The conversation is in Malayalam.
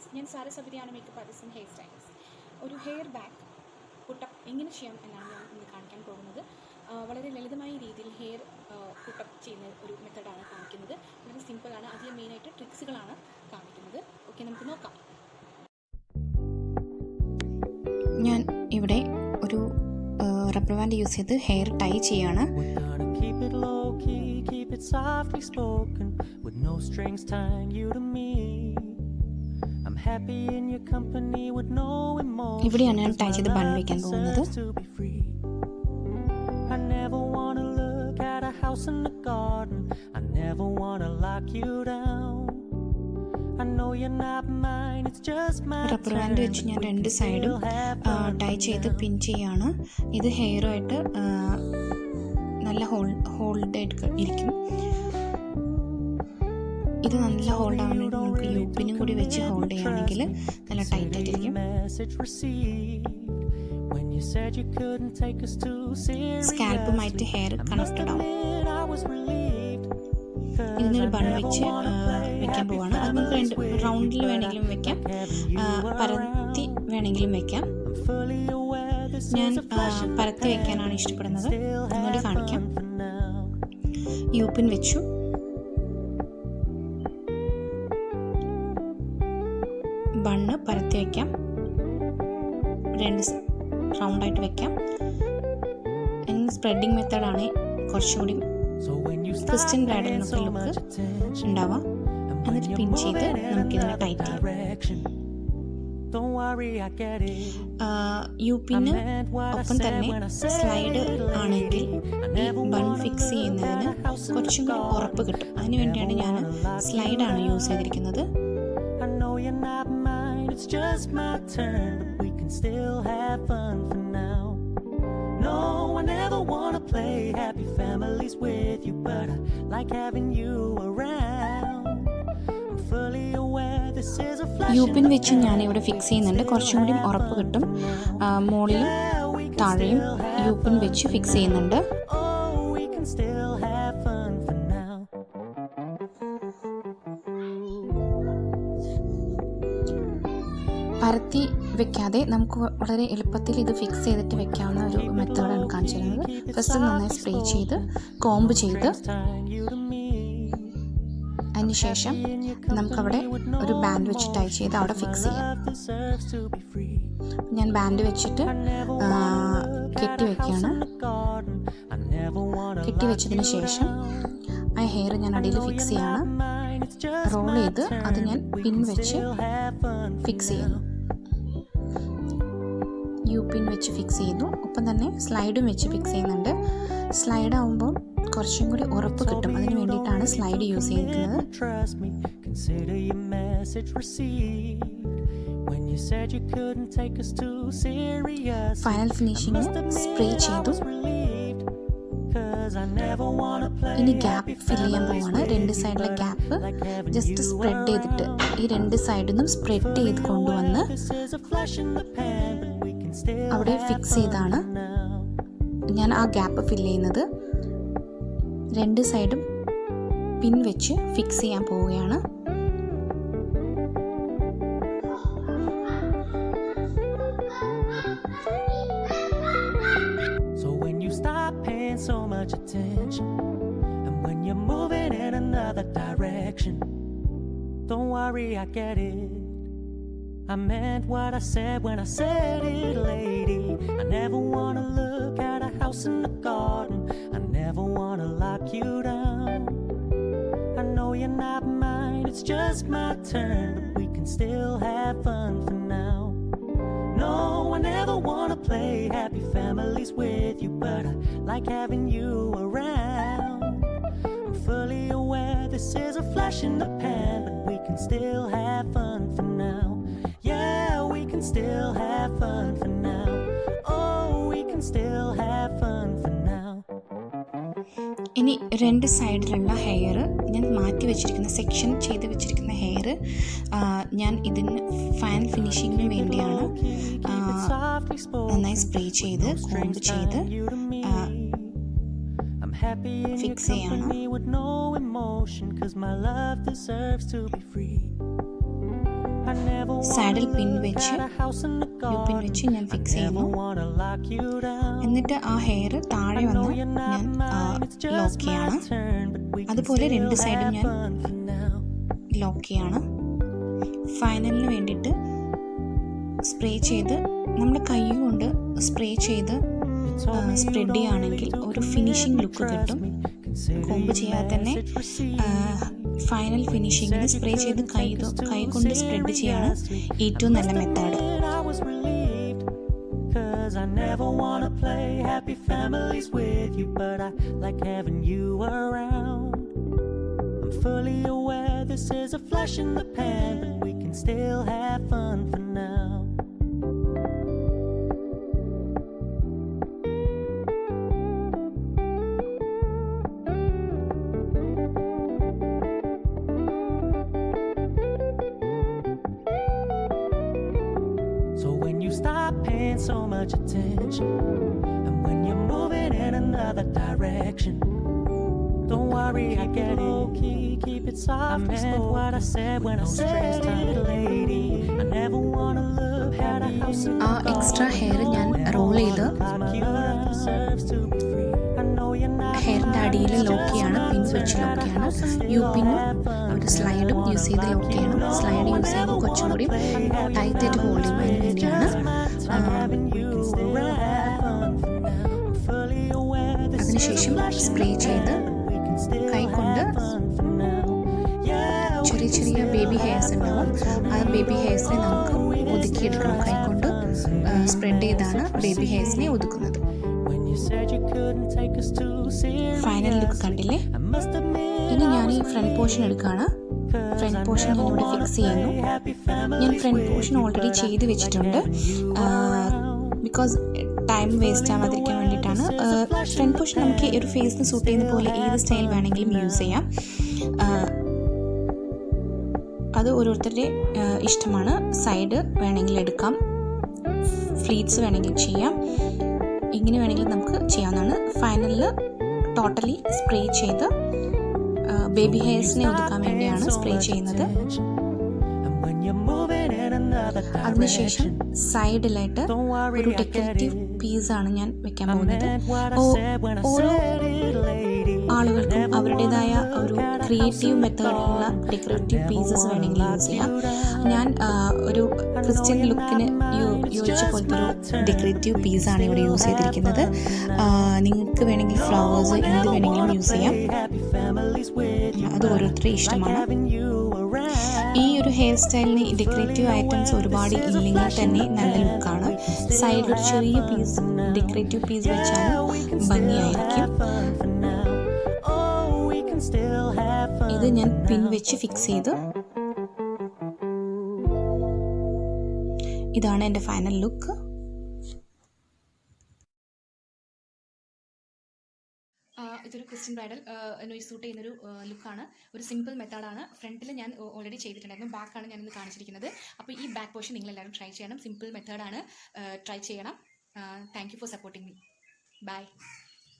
ഫ്രണ്ട്സ്, ഞാൻ sabitha makeup artist and hair stylist. ഒരു ഹെയർ ബാക്ക് പുട്ടപ്പ് എങ്ങനെ ചെയ്യാം എന്നാണ് ഞാൻ ഇന്ന് കാണിക്കാൻ പോകുന്നത്. വളരെ ലളിതമായ രീതിയിൽ ഹെയർ പുട്ടപ്പ് ചെയ്യുന്ന ഒരു മെത്തഡാണ് കാണിക്കുന്നത്. വളരെ സിമ്പിളാണ്. അതിൽ മെയിനായിട്ട് ട്രിക്സുകളാണ് കാണിക്കുന്നത്. ഓക്കെ, നമുക്ക് നോക്കാം. ഞാൻ ഇവിടെ ഒരു റബ്ബർ ബാൻഡ് യൂസ് ചെയ്ത് ഹെയർ ടൈ ചെയ്യാണ്. ഇവിടെയാണ് ഞാൻ ടൈ ചെയ്ത് ബൺ വയ്ക്കാൻ പോകുന്നത്. റബ്ബർ ബാൻഡ് വെച്ച് ഞാൻ രണ്ട് സൈഡും ടൈ ചെയ്ത് പിൻ ചെയ്യാണ്. ഇത് ഹെയറുമായിട്ട് നല്ല ഹോൾഡായിട്ട് ഇരിക്കും. ഇത് നല്ല ഹോൾഡ് ആവാൻ വേണ്ടി നമുക്ക് യൂപ്പിനും കൂടി വെച്ച് ഹോൾഡ് ചെയ്യുകയാണെങ്കിൽ നല്ല ടൈറ്റ് ആയിട്ടിരിക്കും. സ്കാൽപ്പുമായിട്ട് ഹെയർ കണക്റ്റഡ് ആവും. ഇതിനൊരു ബൺ വെച്ച് വെക്കാൻ പോവാണ്. അത് നമുക്ക് രണ്ട് റൗണ്ടിൽ വേണമെങ്കിലും വെക്കാം, പരത്തി വേണമെങ്കിലും വെക്കാം. ഞാൻ പരത്തി വെക്കാനാണ് ഇഷ്ടപ്പെടുന്നത്. ഒന്നുകൂടി കാണിക്കാം. യൂപ്പിൻ വെച്ചു, ബണ്ണ് പരത്തി വയ്ക്കാം, രണ്ട് റൗണ്ടായിട്ട് വെക്കാം. സ്പ്രെഡിങ് മെത്തേഡാണ് കുറച്ചുകൂടി ക്രിസ്ത്യൻ ബ്രൈഡലിനൊക്കെ ലുക്ക് ഉണ്ടാവാം. എന്നിട്ട് പിൻ ചെയ്ത് നമുക്കിതിനെ ടൈറ്റ് ചെയ്യാം. യൂപ്പിന് ഒപ്പം തന്നെ സ്ലൈഡ് ആണെങ്കിൽ ഈ ബൺ ഫിക്സ് ചെയ്യുന്നതിന് കുറച്ചും കൂടി ഉറപ്പ് കിട്ടും. അതിന് വേണ്ടിയാണ് ഞാൻ സ്ലൈഡാണ് യൂസ് ചെയ്തിരിക്കുന്നത്. It's just my turn, but we can still have fun for now. No, I never wanna play happy families with you, but I like having you around. I'm fully aware this is a flash. യൂപ്പിൻ വെച്ച് ഞാൻ ഇവിടെ ഫിക്സ് ചെയ്യുന്നുണ്ട്. കുറച്ചും കൂടി ഉറപ്പ് കിട്ടും. മുകളിലും താഴെയും യൂപ്പിൻ വെച്ച് ഫിക്സ് ചെയ്യുന്നുണ്ട്. പരത്തി വെക്കാതെ നമുക്ക് വളരെ എളുപ്പത്തിൽ ഇത് ഫിക്സ് ചെയ്തിട്ട് വെക്കാവുന്ന ഒരു മെത്തേഡാണ് കാണിച്ചു തരുന്നത്. ഫസ്റ്റ് നന്നായി സ്പ്രേ ചെയ്ത് കോംബ് ചെയ്ത് അതിന് ശേഷം നമുക്കവിടെ ഒരു ബാൻഡ് വെച്ച് ടൈ ചെയ്ത് അവിടെ ഫിക്സ് ചെയ്യാം. ഞാൻ ബാൻഡ് വെച്ചിട്ട് കെട്ടി വെക്കുകയാണ്. കെട്ടി വെച്ചതിന് ശേഷം ആ ഹെയർ ഞാൻ അടിയിൽ ഫിക്സ് ചെയ്യാണ്. റോൾ ചെയ്ത് അത് ഞാൻ പിൻ വെച്ച് ഫിക്സ് ചെയ്യുന്നു. യൂപ്പിൻ വെച്ച് ഫിക്സ് ചെയ്യുന്നു. ഒപ്പം തന്നെ സ്ലൈഡും വെച്ച് ഫിക്സ് ചെയ്യുന്നുണ്ട്. സ്ലൈഡ് ആവുമ്പോൾ കുറച്ചും കൂടി ഉറപ്പ് കിട്ടും. അതിന് വേണ്ടിയിട്ടാണ് സ്ലൈഡ് യൂസ് ചെയ്തിരിക്കുന്നത്. ഫൈനൽ ഫിനിഷിങ് സ്പ്രേ ചെയ്തു. ഇനി ഗ്യാപ്പ് ഫിൽ ചെയ്യാൻ പോവാണ്. രണ്ട് സൈഡിലെ ഗ്യാപ്പ് ജസ്റ്റ് സ്പ്രെഡ് ചെയ്തിട്ട് ഈ രണ്ട് സൈഡിൽ നിന്നും സ്പ്രെഡ് ചെയ്ത് കൊണ്ടുവന്ന് അവിടെ ഫിക്സ് ചെയ്താണ് ഞാൻ ആ ഗ്യാപ്പ് ഫിൽ ചെയ്യുന്നത്. രണ്ട് സൈഡും പിൻ വെച്ച് ഫിക്സ് ചെയ്യാൻ പോവുകയാണ്. So much attention, and when you're moving in another direction, don't worry, I get it. I meant what I said when I said it, lady. I never wanna look at a house in the garden. I never wanna lock you down. I know you're not mine, it's just my turn, but we can still have fun for now. No, I never wanna play happy families with you, but I like having you around. I'm fully aware this is a flash in the pan, but we can still have fun for now. Yeah, we can still have fun for now. Oh, we can still have fun for now. ഇനി രണ്ട് സൈഡിലുള്ള ഹെയർ ഞാൻ മാറ്റി വെച്ചിരിക്കുന്ന സെക്ഷൻ ചെയ്ത് വെച്ചിരിക്കുന്ന ഹെയർ ഞാൻ ഇതിന് ഫൈനൽ ഫിനിഷിങ്ങിന് വേണ്ടിയാണ് നന്നായി സ്പ്രേ ചെയ്ത് കോംബ് ചെയ്ത് ഫിക്സ് ചെയ്യണം. I never സാഡിൽ പിൻ വെച്ച് പിൻ വെച്ച് ഞാൻ ഫിക്സ് ചെയ്യുന്നു. എന്നിട്ട് ആ ഹെയർ താഴെ വന്ന് ഞാൻ ലോക്ക് ചെയ്യാണ്. അതുപോലെ രണ്ട് സൈഡും ഞാൻ ലോക്ക് ചെയ്യാണ്. ഫൈനലിന് വേണ്ടിയിട്ട് സ്പ്രേ ചെയ്ത് നമ്മുടെ കൈ കൊണ്ട് സ്പ്രേ ചെയ്ത് സ്പ്രെഡ് ചെയ്യുകയാണെങ്കിൽ ഒരു ഫിനിഷിംഗ് ലുക്ക് കിട്ടും. കോമ്പ് ചെയ്യാതെ തന്നെ ഫൈനൽ ഫിനിഷിങ്ങിന് സ്പ്രേ ചെയ്ത് കൈ കൊണ്ട് സ്പ്രെഡ് ചെയ്യാണ് ഏറ്റവും നല്ല method. I never want to play happy families with you, but I like having you around. I'm fully aware this is a flash in the pan, but we can still have fun for now. So when you stop paying so much attention, and when you're moving in another direction, don't worry, I get it. Keep it soft. I meant what I said when I said it, lady. I never wanna look at a house in the extra hair ഞാൻ റോൾ ചെയ്ത് ഹെയറിൻ്റെ അടിയിൽ ലോക്ക് ചെയ്യാണ്. പിൻസ് വെച്ച് ലോക്ക് ചെയ്യാണ്. യു പിന്നും ഒരു സ്ലൈഡും യൂസ് ചെയ്ത് ലോക്ക് ചെയ്യണം. സ്ലൈഡ് യൂസ് ചെയ്യുമ്പോൾ കുറച്ചുകൂടി ടൈറ്റായിട്ട് ഹോൾഡ് ചെയ്യുന്നതിന് വേണ്ടിയാണ്. അതിനുശേഷം സ്പ്രേ ചെയ്ത് കൈകൊണ്ട് ചെറിയ ചെറിയ ബേബി ഹെയർസ് ഉണ്ടാവും. ആ ബേബി ഹെയർസിനെ നമുക്ക് ഒതുക്കിയെടുക്കണം. കൈകൊണ്ട് സ്പ്രെഡ് ചെയ്താണ് ബേബി ഹെയർസിനെ ഒതുക്കുന്നത്. ഫൈനൽ ലുക്ക് കണ്ടില്ലേ? ഇനി ഞാൻ ഈ ഫ്രണ്ട് പോർഷൻ എടുക്കുകയാണ്. ഫ്രണ്ട് പോർഷൻ ഞാൻ ഇവിടെ ഫിക്സ് ചെയ്യുന്നു. ഞാൻ ഫ്രണ്ട് പോർഷൻ ഓൾറെഡി ചെയ്ത് വെച്ചിട്ടുണ്ട്. ബിക്കോസ് ടൈം വേസ്റ്റ് ആവാതിരിക്കാൻ വേണ്ടിയിട്ടാണ്. ഫ്രണ്ട് പോർഷൻ നമുക്ക് ഒരു ഫേസിന് സൂട്ട് ചെയ്യുന്ന പോലെ ഏത് സ്റ്റൈൽ വേണമെങ്കിലും യൂസ് ചെയ്യാം. അത് ഓരോരുത്തരുടെ ഇഷ്ടമാണ്. സൈഡ് വേണമെങ്കിൽ എടുക്കാം, ഫ്ലീറ്റ്സ് വേണമെങ്കിൽ ചെയ്യാം, ഇങ്ങനെ വേണമെങ്കിൽ നമുക്ക് ചെയ്യാവുന്നതാണ്. ഫൈനലിൽ ടോട്ടലി സ്പ്രേ ചെയ്ത് ബേബി ഹെയർസിനെ ഒതുക്കാൻ വേണ്ടിയാണ് സ്പ്രേ ചെയ്യുന്നത്. അതിനുശേഷം സൈഡിലായിട്ട് ഒരു ഡെക്കറേറ്റീവ് പീസാണ് ഞാൻ വെക്കാൻ പോകുന്നത്. ഓരോ ആളുകൾക്കും അവരുടേതായ ഒരു ക്രിയേറ്റീവ് മെത്തേഡിലുള്ള ഡെക്കറേറ്റീവ് പീസസ് വേണമെങ്കിൽ യൂസ് ചെയ്യാം. ഞാൻ ഒരു ക്രിസ്ത്യൻ ലുക്കിന് യോജിച്ച പോലത്തെ ഒരു ഡെക്കറേറ്റീവ് പീസാണ് ഇവിടെ യൂസ് ചെയ്തിരിക്കുന്നത്. നിങ്ങൾക്ക് വേണമെങ്കിൽ ഫ്ലവേഴ്സ് എന്ത് വേണമെങ്കിലും യൂസ് ചെയ്യാം. അത് ഓരോരുത്തരുടെ ഇഷ്ടമാണ്. ഈ ഒരു ഹെയർ സ്റ്റൈലിന് ഡെക്കറേറ്റീവ് ഐറ്റംസ് ഒരുപാട് ഇല്ലെങ്കിൽ തന്നെ നല്ല ലുക്കാണ്. സൈഡിൽ ഒരു ചെറിയ പീസ് ഡെക്കറേറ്റീവ് പീസ് വെച്ചാൽ ഭംഗിയായിരിക്കും. ഇത് ഞാൻ പിൻ വെച്ച് ഫിക്സ് ചെയ്തു. ഇതാണ് എൻ്റെ ഫൈനൽ ലുക്ക്. ഇതൊരു ക്രിസ്ത്യൻ ബ്രൈഡൽ സൂട്ട് ചെയ്യുന്നൊരു ലുക്കാണ്. ഒരു സിമ്പിൾ മെത്തേഡാണ്. ഫ്രണ്ടിൽ ഞാൻ ഓൾറെഡി ചെയ്തിട്ടുണ്ടായിരുന്നു. ബാക്കാണ് ഞാനിന്ന് കാണിച്ചിരിക്കുന്നത്. അപ്പോൾ ഈ ബാക്ക് പോർഷൻ നിങ്ങളെല്ലാവരും ട്രൈ ചെയ്യണം. സിമ്പിൾ മെത്തേഡാണ്, ട്രൈ ചെയ്യണം. Thank you for supporting me. By.